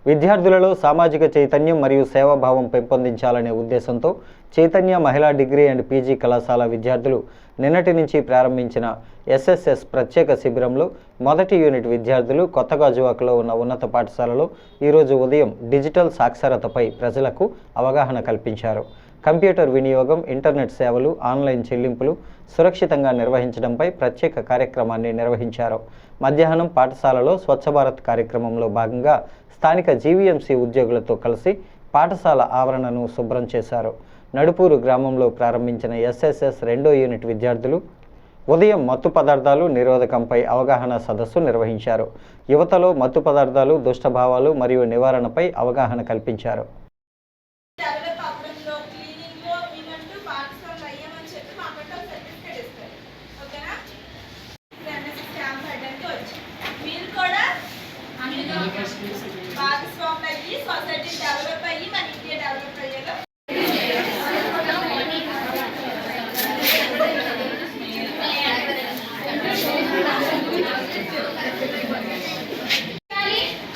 విద్యార్థులలో సామాజిక చైతన్యం మరియు సేవాభావం పెంపొందించాలనే ఉద్దేశంతో చైతన్య మహిళా డిగ్రీ అండ్ పీజీ కళాశాల విద్యార్థులు నిన్నటి నుంచి ప్రారంభించిన ఎస్ఎస్ఎస్ ప్రత్యేక శిబిరంలో మొదటి యూనిట్ విద్యార్థులు కొత్త గాజువాకలో ఉన్న ఉన్నత పాఠశాలలో ఈరోజు ఉదయం డిజిటల్ సాక్షరతపై ప్రజలకు అవగాహన కల్పించారు. కంప్యూటర్ వినియోగం, ఇంటర్నెట్ సేవలు, ఆన్లైన్ చెల్లింపులు సురక్షితంగా నిర్వహించడంపై ప్రత్యేక కార్యక్రమాన్ని నిర్వహించారు. మధ్యాహ్నం పాఠశాలలో స్వచ్ఛ భారత్ కార్యక్రమంలో భాగంగా స్థానిక జీవీఎంసీ ఉద్యోగులతో కలిసి పాఠశాల ఆవరణను శుభ్రం చేశారు. నడుపూరు గ్రామంలో ప్రారంభించిన ఎస్ఎస్ఎస్ 2వ యూనిట్ విద్యార్థులు ఉదయం మత్తు పదార్థాలు నిరోధకంపై అవగాహన సదస్సు నిర్వహించారు. యువతలో మత్తు పదార్థాలు, దుష్టభావాలు మరియు నివారణపై అవగాహన కల్పించారు.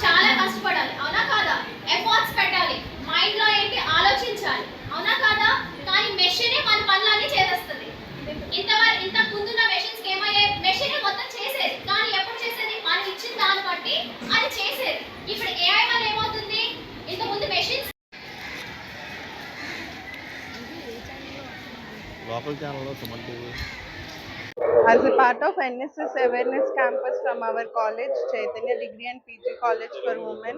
చాలా కష్టపడాలి, అవునా కాదా? ఎఫర్ట్స్ పెట్టాలి, మైండ్ లో ఏంటి ఆలోచించాలి, అవునా కాదా? కానీ మెషినే మన పనులన్నీ చేసేస్తుంది. ఇంతకు ముందున్న మెషిన్స్ ఏమయ్యే, మెషిన్ మొత్తం చేసేది, కానీ ఎప్పుడు చేసేది? మనం ఇచ్చిన దాన్ని బట్టి అది చేసేది. ఇప్పుడు ఏఐ వల్ల ఏమవుతుంది? ఇంత ముందు machines As a part of NSS Awareness Campus from our college, Chaitanya Degree and PG College for Women,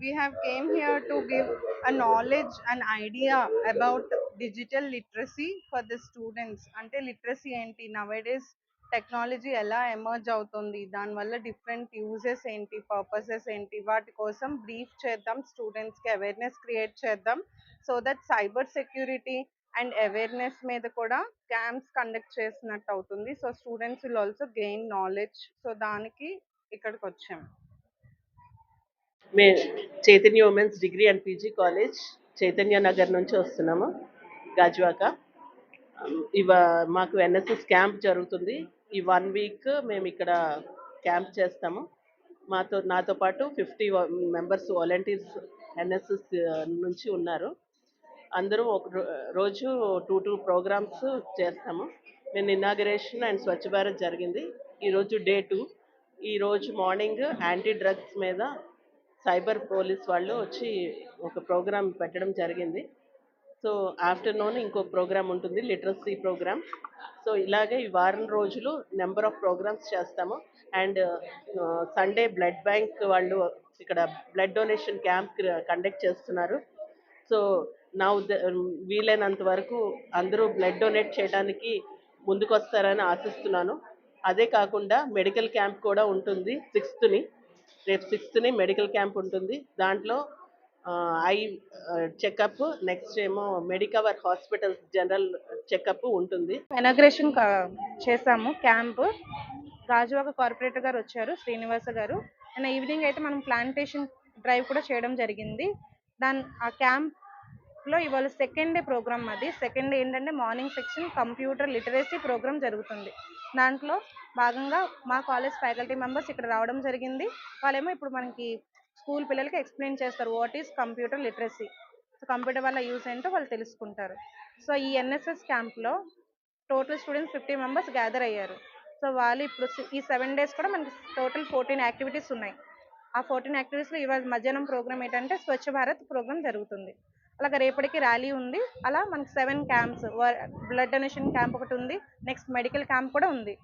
we have came here to give a knowledge and idea about digital literacy for the students. Ante literacy enti, nowadays technology ఎలా emerge అవుతుంది, దానివల్ల different uses ఏంటి, purposes ఏంటి, వాటి కోసం brief చేద్దాం, స్టూడెంట్స్కి awareness create చేద్దాం. So that cyber security and awareness మీద కూడా క్యాంప్స్ కండక్ట్ చేసినట్టు అవుతుంది. So students will also gain knowledge. So దానికి ఇక్కడికి వచ్చాం. మేము Chaitanya women's degree and PG college Chaitanya Nagar నుంచి వస్తున్నాము, గాజువాక. మాకు ఎన్ఎస్ఎస్ క్యాంప్ జరుగుతుంది. ఈ 1 వీక్ మేము ఇక్కడ క్యాంప్ చేస్తాము. నాతో పాటు 50 మెంబర్స్ వాలంటీర్స్ ఎన్ఎస్ఎస్ నుంచి ఉన్నారు. అందరూ ఒక రోజు 2 ప్రోగ్రామ్స్ చేస్తాము. నేను ఇనాగరేషన్ అండ్ స్వచ్ఛ భారత్ జరిగింది. ఈరోజు డే 2. ఈరోజు మార్నింగ్ యాంటీ డ్రగ్స్ మీద సైబర్ పోలీస్ వాళ్ళు వచ్చి ఒక ప్రోగ్రామ్ పెట్టడం జరిగింది. సో ఆఫ్టర్నూన్ ఇంకొక ప్రోగ్రామ్ ఉంటుంది, లిటరసీ ప్రోగ్రామ్. సో ఇలాగే ఈ వారం రోజులు నెంబర్ ఆఫ్ ప్రోగ్రామ్స్ చేస్తాము. అండ్ సండే బ్లడ్ బ్యాంక్ వాళ్ళు ఇక్కడ బ్లడ్ డొనేషన్ క్యాంప్ కండక్ట్ చేస్తున్నారు. సో వీలైనంత వరకు అందరూ బ్లడ్ డొనేట్ చేయడానికి ముందుకు వస్తారని ఆశిస్తున్నాను. అదే కాకుండా మెడికల్ క్యాంప్ కూడా ఉంటుంది 6th. రేపు 6th మెడికల్ క్యాంప్ ఉంటుంది. దాంట్లో ఐ చెకప్, నెక్స్ట్ ఏమో మెడికవర్ హాస్పిటల్స్ జనరల్ చెకప్ ఉంటుంది. ఇనాగ్రేషన్ చేసాము క్యాంప్. గాజువాక కార్పొరేటర్ గారు వచ్చారు, శ్రీనివాస గారు. అండ్ ఈవినింగ్ అయితే మనం ప్లాంటేషన్ డ్రైవ్ కూడా చేయడం జరిగింది. ఆ క్యాంప్లో ఇవాళ సెకండ్ డే ప్రోగ్రామ్. అది సెకండ్ డే ఏంటంటే morning section computer literacy program జరుగుతుంది. దాంట్లో భాగంగా మా కాలేజ్ ఫ్యాకల్టీ మెంబర్స్ ఇక్కడ రావడం జరిగింది. వాళ్ళేమో ఇప్పుడు మనకి స్కూల్ పిల్లలకి ఎక్స్ప్లెయిన్ చేస్తారు what is computer literacy. So computer వల్ల యూస్ ఏంటో వాళ్ళు తెలుసుకుంటారు. సో ఈ ఎన్ఎస్ఎస్ క్యాంప్లో టోటల్ స్టూడెంట్స్ 50 మెంబర్స్ గ్యాదర్ అయ్యారు. సో వాళ్ళు ఇప్పుడు ఈ 7 days కూడా మనకి టోటల్ 14 యాక్టివిటీస్ ఉన్నాయి. ఆ 14 యాక్టివిటీస్లో ఇవాళ మధ్యాహ్నం ప్రోగ్రామ్ ఏంటంటే స్వచ్ఛ భారత్ ప్రోగ్రామ్ జరుగుతుంది. అలాగే రేపటికి ర్యాలీ ఉంది. అలా మనకి 7 క్యాంప్స్, బ్లడ్ డొనేషన్ క్యాంప్ ఒకటి ఉంది, నెక్స్ట్ మెడికల్ క్యాంప్ కూడా ఉంది.